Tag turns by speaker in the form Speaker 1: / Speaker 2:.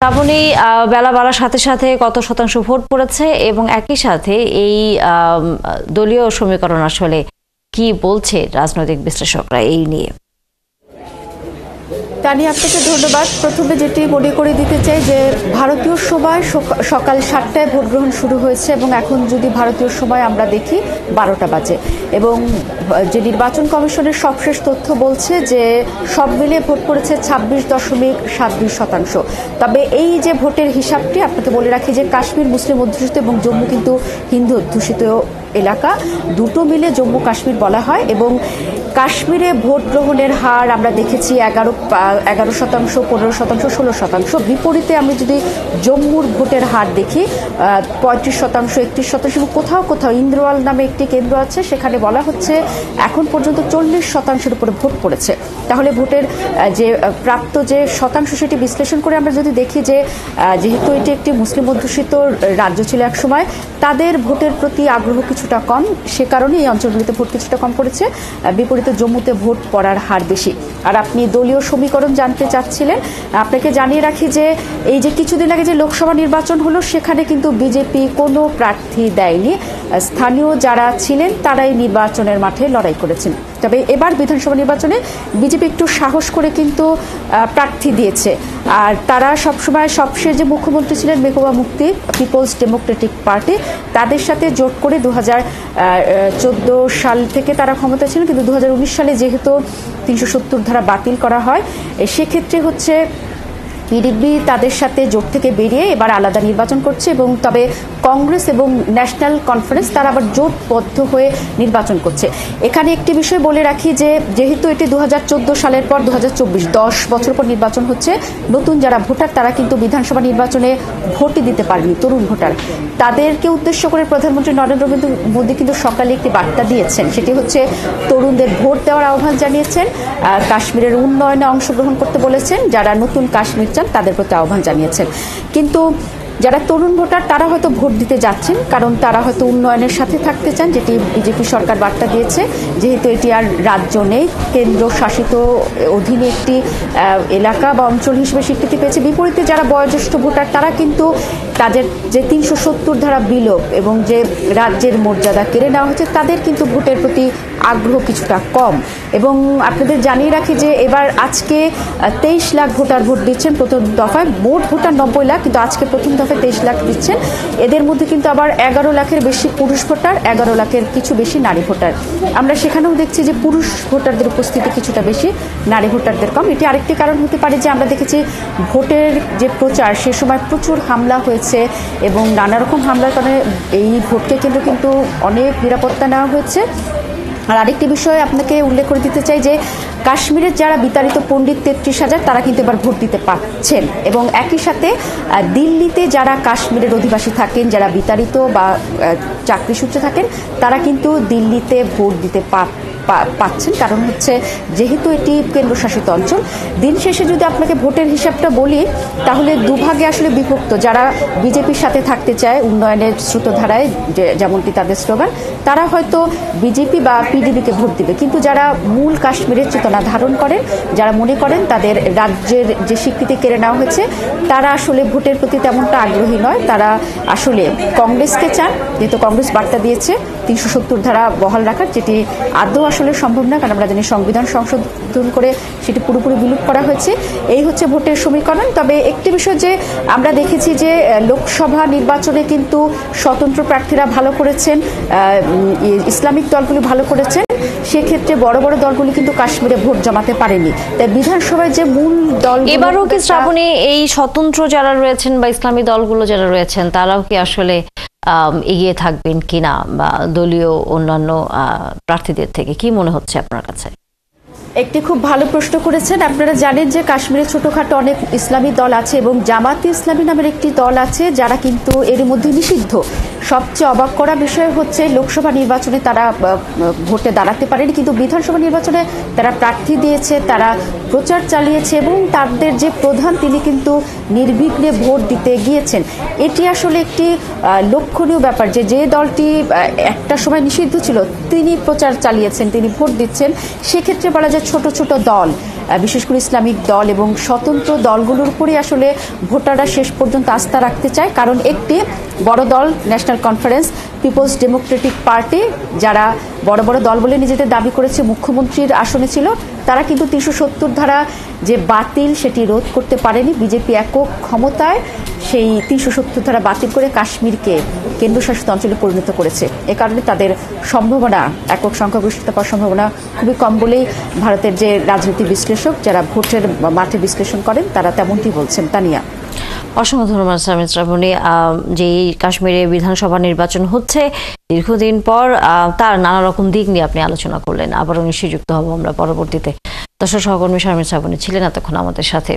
Speaker 1: শ্রাবণী, বেলা বাড়ার সাথে সাথে কত শতাংশ ভোট পড়েছে এবং একই সাথে এই দলীয় সমীকরণ আসলে কি বলছে রাজনৈতিক বিশ্লেষকরা এই নিয়ে?
Speaker 2: তানি, আপনাকে ধন্যবাদ। প্রথমে যেটি মনে করে দিতে চাই যে ভারতীয় সময় সকাল 7টায় ভোট গ্রহণ শুরু হয়েছে এবং এখন যদি ভারতীয় সময় আমরা দেখি 12টা বাজে এবং যে নির্বাচন কমিশনের সবশেষ তথ্য বলছে যে সব মিলিয়ে ভোট পড়েছে 26.72%। তবে এই যে ভোটের হিসাবটি আপনাকে বলে রাখি যে কাশ্মীর মুসলিম অধ্যুষিত এবং জম্মু কিন্তু হিন্দু অধ্যুষিত এলাকা, দুটো মিলে জম্মু কাশ্মীর বলা হয়। এবং কাশ্মীরে ভোট গ্রহণের হার আমরা দেখেছি 11%, 15%, 16%। বিপরীতে আমরা যদি জম্মুর ভোটের হার দেখি 35%, 31% এবং কোথাও কোথাও ইন্দ্রওয়াল নামে একটি কেন্দ্র আছে, সেখানে বলা হচ্ছে এখন পর্যন্ত 40% উপরে ভোট পড়েছে। তাহলে ভোটের যে প্রাপ্ত যে শতাংশ সেটি বিশ্লেষণ করে আমরা যদি দেখি যে যেহেতু এটি একটি মুসলিম অধ্যুষিত রাজ্য ছিল এক সময়, তাদের ভোটের প্রতি আগ্রহ কিছুটা কম, সে কারণে এই অঞ্চলগুলিতে ভোট কিছুটা কম পড়েছে। বিপরীতে জম্মুতে ভোট পড়ার হার বেশি। আর আপনি দলীয় সমীকরণ জানতে চাচ্ছিলেন, আপনাকে জানিয়ে রাখি যে এই যে কিছুদিন আগে যে লোকসভা নির্বাচন হলো সেখানে কিন্তু বিজেপি কোনো প্রার্থী দেয়নি, স্থানীয় যারা ছিলেন তারাই নির্বাচনের মাঠে লড়াই করেছেন। তবে এবার বিধানসভা নির্বাচনে বিজেপি একটু সাহস করে কিন্তু প্রার্থী দিয়েছে। আর তারা সবসময় সবশেষ যে মুখ্যমন্ত্রী ছিলেন মেহবুবা মুফতি, পিপলস ডেমোক্রেটিক পার্টি, তাদের সাথে জোট করে 2014 সাল থেকে তারা ক্ষমতা ছিলেন, কিন্তু 2019 সালে যেহেতু 370 ধারা বাতিল করা হয়, সেক্ষেত্রে হচ্ছে পিডিপি তাদের সাথে জোট থেকে বেরিয়ে এবার আলাদা নির্বাচন করছে। এবং তবে কংগ্রেস এবং ন্যাশনাল কনফারেন্স তারা আবার জোটবদ্ধ হয়ে নির্বাচন করছে। এখানে একটি বিষয় বলে রাখি যে যেহেতু এটি 2014 সালের পর 2024 10 বছর পর নির্বাচন হচ্ছে, নতুন যারা ভোটার তারা কিন্তু বিধানসভা নির্বাচনে ভোটই দিতে পারেনি, তরুণ ভোটার, তাদেরকে উদ্দেশ্য করে প্রধানমন্ত্রী নরেন্দ্র মোদী কিন্তু সকালে একটি বার্তা দিয়েছেন। সেটি হচ্ছে তরুণদের ভোট দেওয়ার আহ্বান জানিয়েছেন, কাশ্মীরের উন্নয়নে অংশগ্রহণ করতে বলেছেন, যারা নতুন কাশ্মীর চান তাদের প্রতি আহ্বান জানিয়েছেন। কিন্তু যারা তরুণ ভোটার তারা হয়তো ভোট দিতে যাচ্ছেন কারণ তারা হয়তো উন্নয়নের সাথে থাকতে চান, যেটি বিজেপি সরকার বার্তা দিয়েছে, যেহেতু এটি আর রাজ্য নেই, কেন্দ্র শাসিত অধীনে একটি এলাকা বা অঞ্চল হিসেবে স্বীকৃতি পেয়েছে। বিপরীতে যারা বয়োজ্যেষ্ঠ ভোটার তারা কিন্তু তাদের যে 370 ধারা বিলোপ এবং যে রাজ্যের মর্যাদা কেড়ে নেওয়া হচ্ছে, তাদের কিন্তু ভোটের প্রতি আগ্রহ কিছুটা কম। এবং আপনাদের জানিয়ে রাখি যে এবার আজকে 23 লাখ ভোটার ভোট দিচ্ছেন প্রথম দফায়, মোট ভোটার 90 লাখ, কিন্তু আজকে প্রথম দফায় 23 লাখ দিচ্ছেন। এদের মধ্যে কিন্তু আবার 11 লাখের বেশি পুরুষ ভোটার, 11 লাখের কিছু বেশি নারী ভোটার। আমরা সেখানেও দেখছি যে পুরুষ ভোটারদের উপস্থিতি কিছুটা বেশি, নারী ভোটারদের কম। এটি আরেকটি কারণ হতে পারে যে আমরা দেখেছি ভোটের যে প্রচার সে সময় প্রচুর হামলা হয়েছে এবং নানা রকম হামলার কারণে এই ভোটকে কেন্দ্র কিন্তু অনেক নিরাপত্তা নেওয়া হয়েছে। আর আরেকটি বিষয় আপনাকে উল্লেখ করে দিতে চাই যে কাশ্মীরের যারা বিতাড়িত পণ্ডিত 33,000 তারা কিন্তু এবার ভোট দিতে পারছেন। এবং একই সাথে দিল্লিতে যারা কাশ্মীরের অধিবাসী থাকেন, যারা বিতাড়িত বা চাকরি সূত্রে থাকেন, তারা কিন্তু দিল্লিতে ভোট দিতে পাচ্ছেন, কারণ হচ্ছে যেহেতু এটি কেন্দ্রশাসিত অঞ্চল। দিন শেষে যদি আপনাকে ভোটের হিসাবটা বলি তাহলে দুভাগে আসলে বিভক্ত। যারা বিজেপির সাথে থাকতে চায় উন্নয়নের স্রোতধারায়, যেমনটি তাদের স্লোগান, তারা হয়তো বিজেপি বা পিডিপিকে ভোট দিবে, কিন্তু যারা মূল কাশ্মীরের চেতনা ধারণ করেন, যারা মনে করেন তাদের রাজ্যের যে স্বীকৃতি কেড়ে নেওয়া হয়েছে, তারা আসলে ভোটের প্রতি তেমনটা আগ্রহী নয়। তারা আসলে কংগ্রেসকে চান, যেহেতু কংগ্রেস বার্তা দিয়েছে 370 ধারা বহাল রাখার, যেটি আদৌ আসলে সম্ভব না, কারণ আমরা জানি সংবিধান সংশোধন করে সেটি পুরোপুরি বিলুপ্ত করা হয়েছে। এই হচ্ছে ভোটের সমীকরণ। তবে একটি বিষয় যে আমরা দেখেছি যে লোকসভা নির্বাচনে কিন্তু স্বতন্ত্র প্রার্থীরা ভালো করেছেন, ইসলামিক দলগুলি ভালো করেছেন, সেক্ষেত্রে বড় বড় দলগুলি কিন্তু কাশ্মীরে ভোট জমাতে পারেনি। তাই বিধানসভায় যে মূল দল,
Speaker 1: এবারও কি শ্রাবণী এই স্বতন্ত্র যারা রয়েছেন বা ইসলামী দলগুলো যারা রয়েছেন তারাও কি আসলে এগিয়ে থাকবেন কিনা বা দলীয় অন্যান্য প্রার্থীদের থেকে, কি মনে হচ্ছে আপনার কাছে?
Speaker 2: একটি খুব ভালো প্রশ্ন করেছেন। আপনারা জানেন যে কাশ্মীরে ছোটখাটো অনেক ইসলামী দল আছে এবং জামাতে ইসলামী নামের একটি দল আছে যারা কিন্তু এর মধ্যে নিষিদ্ধ। সবচেয়ে অবাক করা বিষয় হচ্ছে লোকসভা নির্বাচনে তারা ভোটে দাঁড়াতে পারেনি, কিন্তু বিধানসভা নির্বাচনে তারা প্রার্থী দিয়েছে, তারা প্রচার চালিয়েছে এবং তাদের যে প্রধান তিনি কিন্তু নির্বিঘ্নে ভোট দিতে গিয়েছেন। এটি আসলে একটি লক্ষণীয় ব্যাপার যে যে দলটি একটা সময় নিষিদ্ধ ছিল তিনি প্রচার চালিয়েছেন, তিনি ভোট দিচ্ছেন। সেক্ষেত্রে বলা যায় ছোট ছোট দল বিশেষ করে ইসলামিক দল এবং স্বতন্ত্র দলগুলোর উপরই আসলে ভোটাররা শেষ পর্যন্ত আস্থা রাখতে চায়, কারণ একটি বড় দল ন্যাশনাল কনফারেন্স, পিপলস ডেমোক্রেটিক পার্টি, যারা বড় বড় দল বলে নিজেদের দাবি করেছে, মুখ্যমন্ত্রীর আসনে ছিল, তারা কিন্তু 370 ধারা যে বাতিল সেটি রোধ করতে পারেনি। বিজেপি একক ক্ষমতায় সেই 370 ধারা বাতিল করে কাশ্মীরকে কেন্দ্রশাসিত অঞ্চলে পরিণত করেছে। এ কারণে তাদের সম্ভাবনা, একক সংখ্যাগরিষ্ঠতা পাওয়ার সম্ভাবনা খুবই কম বলেই ভারতের যে রাজনীতি বিশ্লেষক যারা ভোটের মাঠে বিশ্লেষণ করেন তারা তেমনটি বলছেন। তানিয়া,
Speaker 1: অসংখ্য ধন্যবাদ সামিদ শ্রাবণী। যে কাশ্মীরে বিধানসভা নির্বাচন হচ্ছে দীর্ঘদিন পর, তার নানা রকম দিক নিয়ে আপনি আলোচনা করলেন। আবারও নিশ্চয়ই যুক্ত হব আমরা পরবর্তীতে। দর্শক, সহকর্মী সামিদ শ্রাবণী ছিলেন এতক্ষণ আমাদের সাথে।